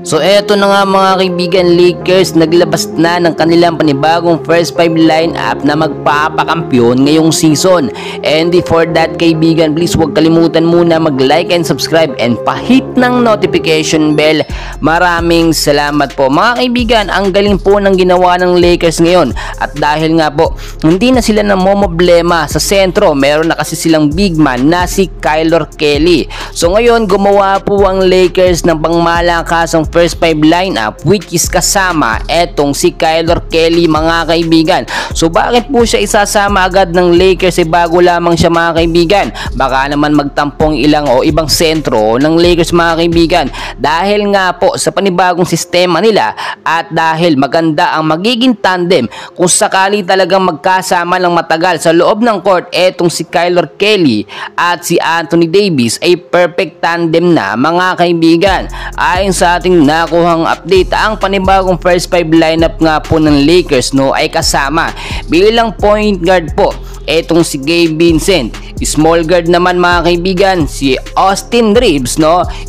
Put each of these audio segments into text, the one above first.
So eto na nga mga kaibigan, Lakers naglabas na ng kanilang panibagong first 5 lineup na magpapakampyon ngayong season. And before that kaibigan, please huwag kalimutan muna mag-like and subscribe and pa-hit ng notification bell. Maraming salamat po mga kaibigan. Ang galing po ng ginawa ng Lakers ngayon, at dahil nga po hindi na sila namomroblema sa sentro, meron na kasi silang big man na si Kyle Kelly. So ngayon gumawa po ang Lakers ng pangmalakasang first 5 lineup, which is kasama etong si Kyle Kelly mga kaibigan. So bakit po siya isasama agad ng Lakers bago lamang siya mga kaibigan? Baka naman magtampong ilang o ibang sentro ng Lakers mga kaibigan. Dahil nga po sa panibagong sistema nila at dahil maganda ang magiging tandem kung sakali talagang magkasama ng matagal sa loob ng court, etong si Kyle Kelly at si Anthony Davis ay perfect tandem na mga kaibigan. Ayon sa ating nakuhang update, ang panibagong first 5 lineup nga po ng Lakers ay kasama bilang point guard po etong si Gabe Vincent. Small guard naman mga kaibigan si Austin Reeves,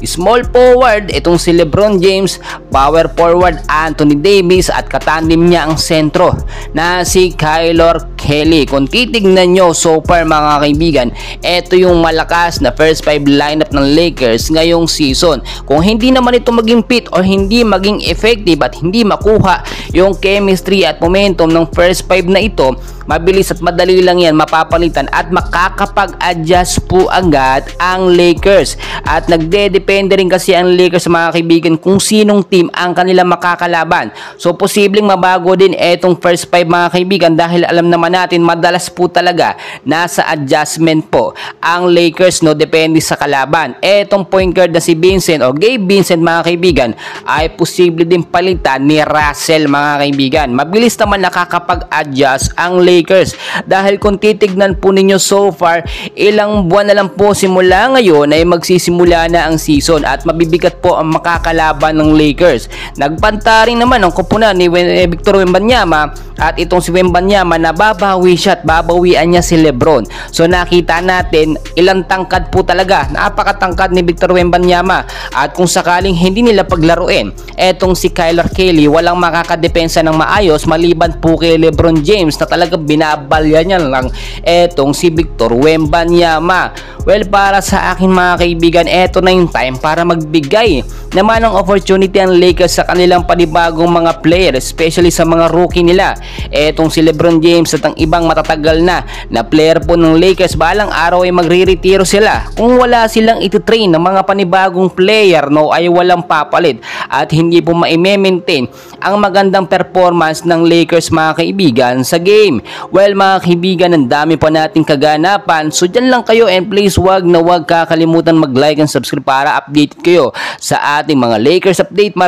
small forward itong si LeBron James, power forward Anthony Davis, at katandem niya ang sentro na si Kyle Kelly. Kung titignan nyo so far mga kaibigan, ito yung malakas na first 5 lineup ng Lakers ngayong season. Kung hindi naman ito maging fit or hindi maging effective at hindi makuha yung chemistry at momentum ng first 5 na ito, mabilis at madali lang yan mapapalitan at makakapag-adjust po agad ang Lakers. At nagdedepende rin kasi ang Lakers mga kaibigan kung sinong team ang kanila makakalaban. So posibleng mabago din etong first 5 mga kaibigan, dahil alam naman natin madalas po talaga nasa adjustment po ang Lakers depende sa kalaban. Etong point guard na si Vincent o Gabe Vincent mga kaibigan ay posible din palitan ni Russell mga kaibigan. Mabilis naman nakakapag-adjust ang Lakers, dahil kung titignan po ninyo so far, ilang buwan na lang po simula ngayon ay magsisimula na ang season at mabibigat po ang makakalaban ng Lakers. Nagbanta rin naman ang koponan ni Victor Wembanyama, at itong si Wembanyama na babawi siya at babawian niya si LeBron. So nakita natin ilang tangkad po talaga, napakatangkad ni Victor Wembanyama, at kung sakaling hindi nila paglaruin etong si Kyle Kelly, walang makakadepensa ng maayos maliban po kay LeBron James na talaga binabalya niya lang etong si Victor Wembanyama. Well, para sa akin mga kaibigan, eto na yung time para magbigay naman ng opportunity ang Lakers sa kanilang panibagong mga player, especially sa mga rookie nila. Etong si LeBron James at ang ibang matatagal na player po ng Lakers, balang araw ay magre-retiro sila. Kung wala silang ititrain ng mga panibagong player ay walang papalit at hindi po ma-maintain ang magandang performance ng Lakers mga kaibigan sa game. Well mga kaibigan, ang dami pa nating kaganapan, so dyan lang kayo, and please wag kakalimutan mag-like and subscribe para updated kayo sa ating mga Lakers update.